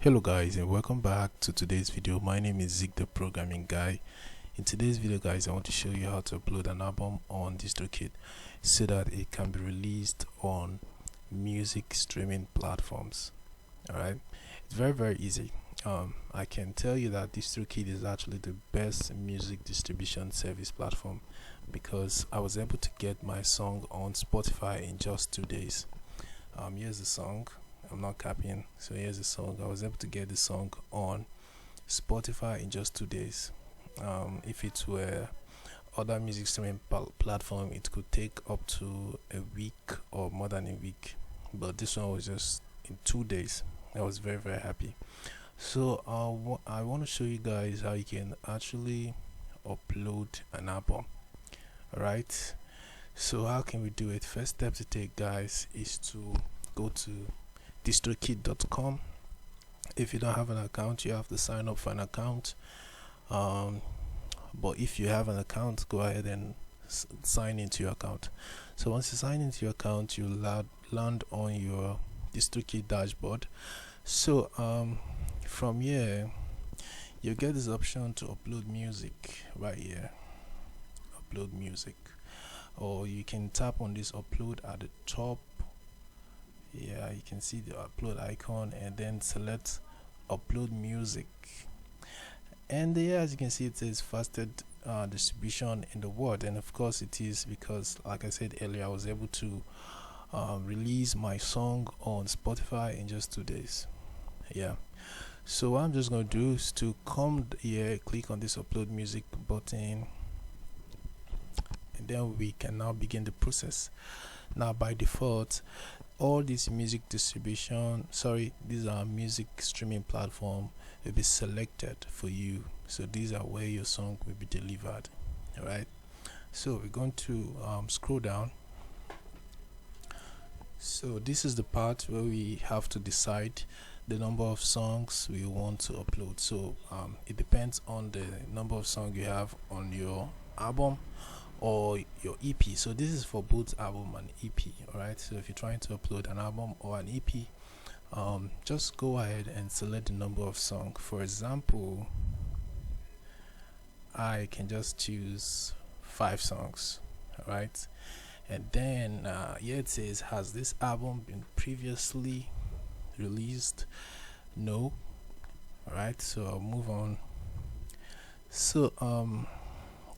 Hello guys, and welcome back to today's video. My name is Zeke, the programming guy. In today's video guys, I want to show you how to upload an album on Distrokid so that it can be released on music streaming platforms. Alright, it's very easy. I can tell you that Distrokid is actually the best music distribution service platform because I was able to get my song on Spotify in just 2 days. Here's the song. I'm not copying, so here's the song. I was able to get the song on Spotify in just 2 days. If it were other music streaming platform, it could take up to a week or more than a week, but this one was just in 2 days. I was very happy. So I want to show you guys how you can actually upload an album. Alright, so how can we do it? First step to take guys is to go to distrokid.com. If you don't have an account, you have to sign up for an account, but if you have an account, go ahead and sign into your account. So once you sign into your account, you land on your Distrokid dashboard. So from here you get this option to upload music right here, upload music, or you can tap on this upload at the top. Yeah, you can see the upload icon and then select upload music, and there, as you can see, it says fastest distribution in the world, and of course it is, because like I said earlier, I was able to release my song on Spotify in just 2 days. Yeah, so what I'm just going to do is to come here, click on this upload music button, and then we can now begin the process. Now by default, all these music these are music streaming platform will be selected for you, so these are where your song will be delivered. All right, so we're going to scroll down. So this is the part where we have to decide the number of songs we want to upload. So it depends on the number of songs you have on your album or your EP. So this is for both album and EP. Alright, so if you're trying to upload an album or an EP, just go ahead and select the number of songs. For example, I can just choose 5 songs. Alright, and then here it says, has this album been previously released? No. Alright, so I'll move on. So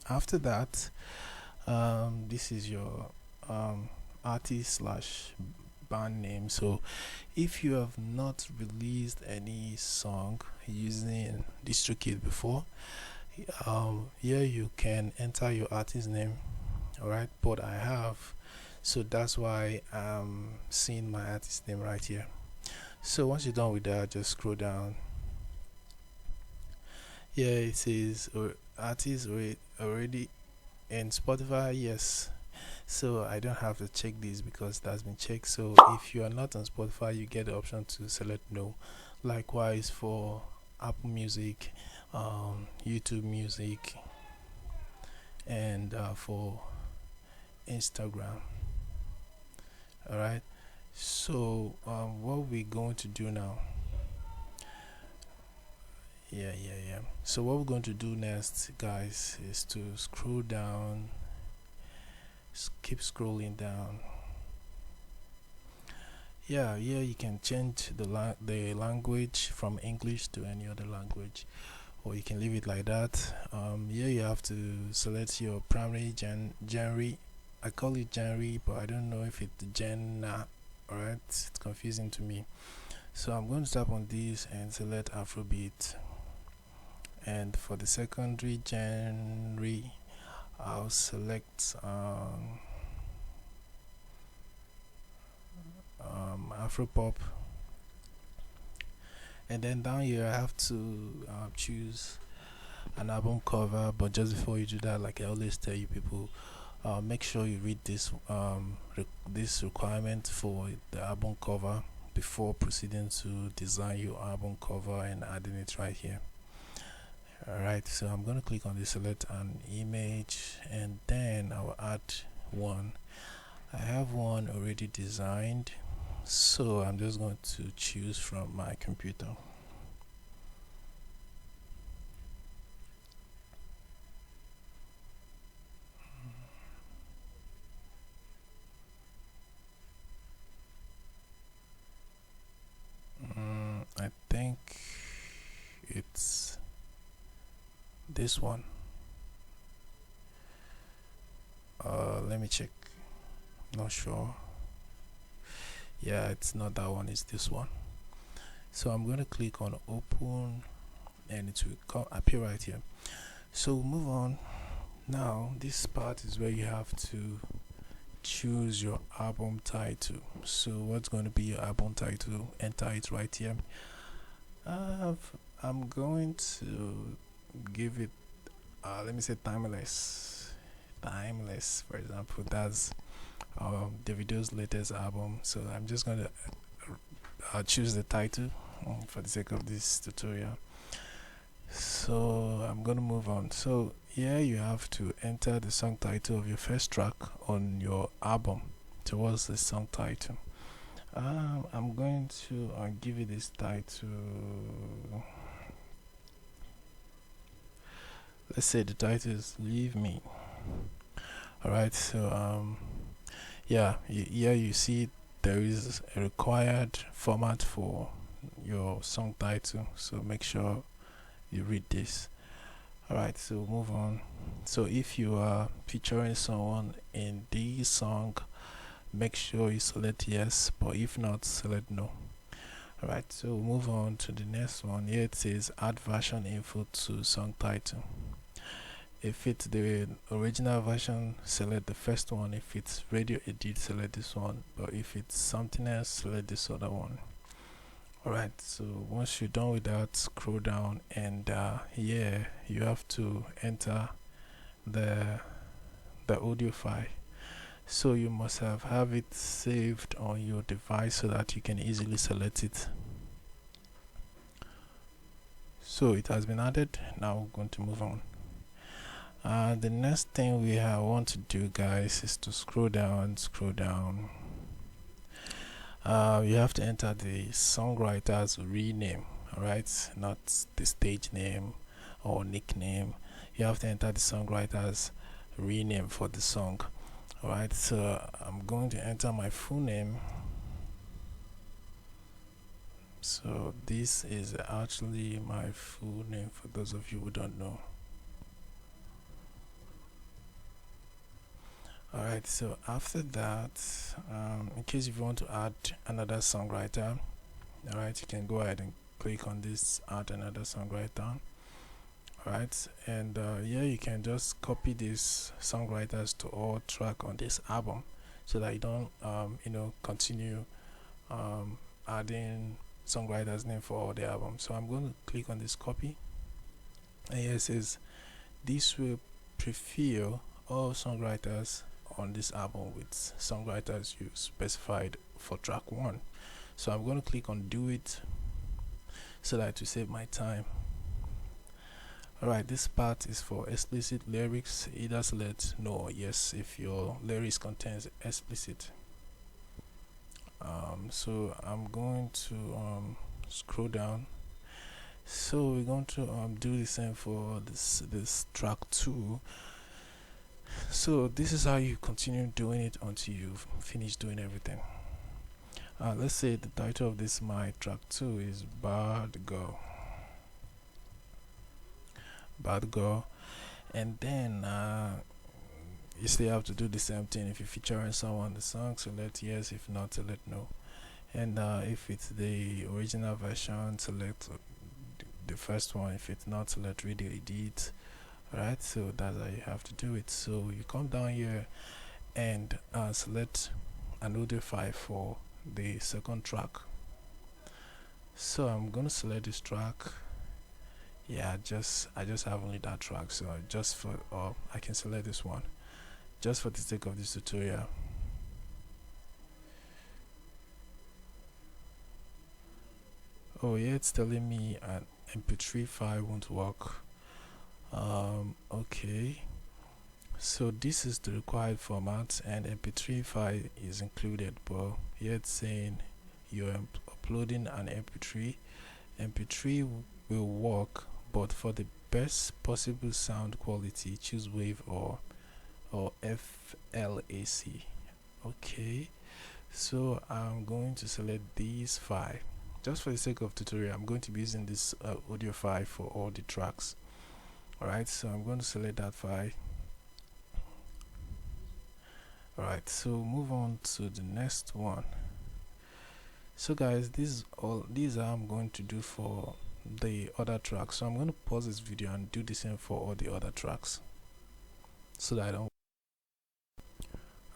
after that, this is your artist slash band name. So if you have not released any song using Distrokid before, here you can enter your artist name. Alright, but I have, so that's why I'm seeing my artist name right here. So once you're done with that, just scroll down. Yeah, it says artist already in Spotify. Yes, so I don't have to check this because that's been checked. So if you are not on Spotify, you get the option to select no. Likewise for Apple Music, YouTube Music, and for Instagram. Alright, so what we're going to do now, yeah, so what we're going to do next guys is to scroll down, keep scrolling down. Yeah, you can change the language from English to any other language, or you can leave it like that. Here you have to select your primary genre. I call it genre, but I don't know if it's genre. Alright, it's confusing to me. So I'm going to tap on this and select Afrobeat, and for the secondary genre I'll select Afropop, and then down here I have to choose an album cover. But just before you do that, like I always tell you people, make sure you read this this requirement for the album cover before proceeding to design your album cover and adding it right here. Alright, so I'm going to click on this, select an image, and then I'll add one. I have one already designed, so I'm just going to choose from my computer. this one. Let me check. Not sure. Yeah, it's not that one, it's this one. So I'm going to click on open and it will appear right here. So move on. Now this part is where you have to choose your album title. So what's going to be your album title? Enter it right here. I'm going to give it let me say timeless, for example. That's Davido's latest album. So I'm just going to choose the title for the sake of this tutorial. So I'm going to move on. So here you have to enter the song title of your first track on your album towards the song title. I'm going to give it this title. Let's say the title is Leave Me. Alright, so yeah, here you see there is a required format for your song title, so make sure you read this. Alright, so move on. So if you are featuring someone in this song, make sure you select yes, but if not, select no. Alright, so move on to the next one. Here it says add version info to song title. If it's the original version, select the first one. If it's radio edit, select this one. But if it's something else, select this other one. Alright, so once you're done with that, scroll down and here you have to enter the audio file. So you must have it saved on your device so that you can easily select it. So it has been added. Now we're going to move on. The next thing we want to do, guys, is to scroll down. You have to enter the songwriter's real name. Alright, not the stage name or nickname. You have to enter the songwriter's real name for the song. Alright, so I'm going to enter my full name. So this is actually my full name for those of you who don't know. Alright, so after that, in case if you want to add another songwriter, alright, you can go ahead and click on this add another songwriter. Alright, and here you can just copy these songwriters to all track on this album so that you don't continue adding songwriters name for all the albums. So I'm going to click on this copy, and here it says this will prefill all songwriters on this album with songwriters you specified for track 1. So I'm going to click on do it so that to save my time. Alright, this part is for explicit lyrics. Either select no or yes if your lyrics contains explicit. So I'm going to scroll down. So we're going to do the same for this track 2. So this is how you continue doing it until you've finished doing everything. Let's say the title of this my track 2 is Bad Girl, and then you still have to do the same thing. If you're featuring someone in the song, select yes. If not, select no. And if it's the original version, select the first one. If it's not, select radio edit. Alright, so that's how you have to do it. So you come down here and select an audio file for the second track. So I'm gonna select this track. Yeah, I just have only that track, so I can select this one just for the sake of this tutorial. Oh yeah, it's telling me an MP3 file won't work. Okay, so this is the required format and MP3 file is included, but here it's saying you're uploading an MP3 will work, but for the best possible sound quality, choose WAV or FLAC. Okay, so I'm going to select this file. Just for the sake of tutorial, I'm going to be using this audio file for all the tracks. Alright, so I'm going to select that file. Alright, so move on to the next one. So guys, these are I'm going to do for the other tracks. So I'm going to pause this video and do the same for all the other tracks so that I don't.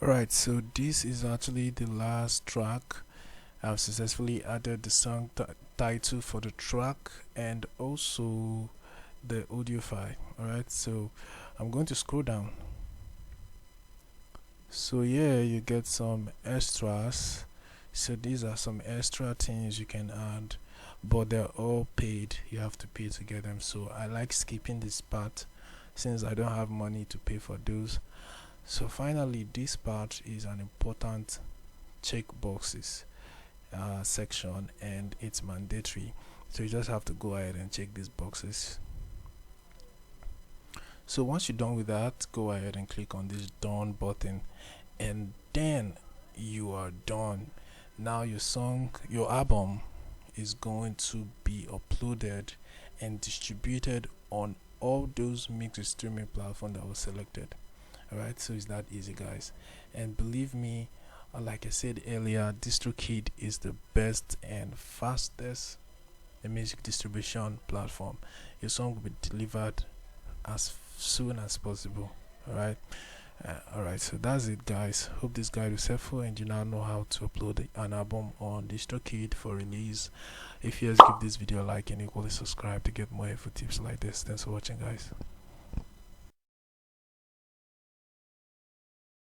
Alright, so this is actually the last track. I've successfully added the song title for the track and also the audio file. Alright, so I'm going to scroll down. So yeah, you get some extras. So these are some extra things you can add, but they're all paid. You have to pay to get them. So I like skipping this part since I don't have money to pay for those. So finally, this part is an important checkboxes section, and it's mandatory. So you just have to go ahead and check these boxes. So once you're done with that, go ahead and click on this done button, and then you are done. Now your album is going to be uploaded and distributed on all those mixed streaming platforms that was selected. Alright, so it's that easy, guys. And believe me, like I said earlier, Distrokid is the best and fastest music distribution platform. Your song will be delivered as soon as possible. Alright, so that's it, guys. Hope this guide was helpful and you now know how to upload an album on Distrokid for release. If yes, give this video a like and equally subscribe to get more info tips like this. Thanks for watching, guys.